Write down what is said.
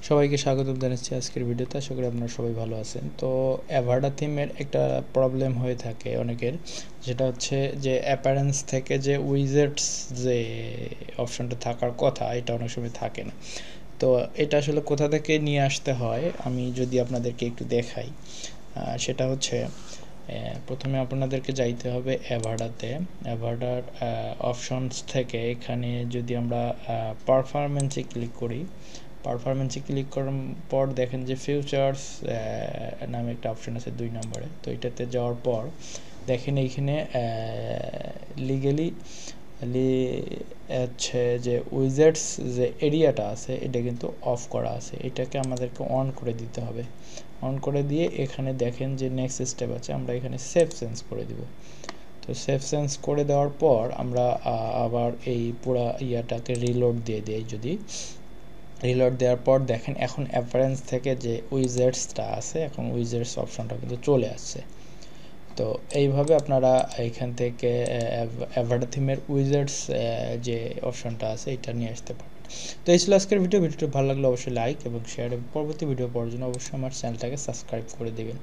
সবাইকে স্বাগতম জানাচ্ছি আজকের ভিডিওতে। আশা করি আপনারা সবাই ভালো আছেন। তো অ্যাভাডা থিমের একটা প্রবলেম হয়ে থাকে অনেকের, যেটা হচ্ছে যে অ্যাপারেন্স থেকে যে উইজেটস যে অপশনটা থাকার কথা এটা অনেক সময় থাকে না। তো এটা আসলে কোথা থেকে নিয়ে আসতে হয় আমি যদি আপনাদেরকে একটু দেখাই, সেটা হচ্ছে প্রথমে আপনাদেরকে যাইতে হবে অ্যাভাডাতে। অ্যাভাডার অপশনস থেকে এখানে যদি আমরা পারফরমেন্সে ক্লিক করি, পারফরমেন্সে ক্লিক করার পর দেখেন যে ফিউচার্স নামে একটা অপশন আছে 2 নম্বরে। তো এটাতে যাওয়ার পর দেখেন এইখানে লিগেলি হচ্ছে যে উইজেটস যে এরিয়াটা আছে এটা কিন্তু অফ করা আছে, এটাকে আমাদেরকে অন করে দিতে হবে। অন করে দিয়ে এখানে দেখেন যে নেক্সট স্টেপ আছে, আমরা এখানে সেভ চেঞ্জ করে দিব। তো সেভ চেঞ্জ করে দেওয়ার পর আমরা আবার এই পুরা ইয়াটাকে রিলোড দিয়ে দিই। যদি রিলোড দেওয়ার পর দেখেন এখন অ্যাপারেন্স থেকে যে উইজেটসটা আছে, এখন উইজেটস অপশনটা কিন্তু চলে আসছে। তো এইভাবে আপনারা এখান থেকে অ্যাভাডা থিমের উইজেটস যে অপশনটা আছে এটা নিয়ে আসতে পারেন। তো এই ছিল আজকের ভিডিওটি ভালো লাগলে অবশ্যই লাইক এবং শেয়ার, এবং পরবর্তী ভিডিও পাওয়ার জন্য অবশ্যই আমার চ্যানেলটাকে সাবস্ক্রাইব করে দেবেন।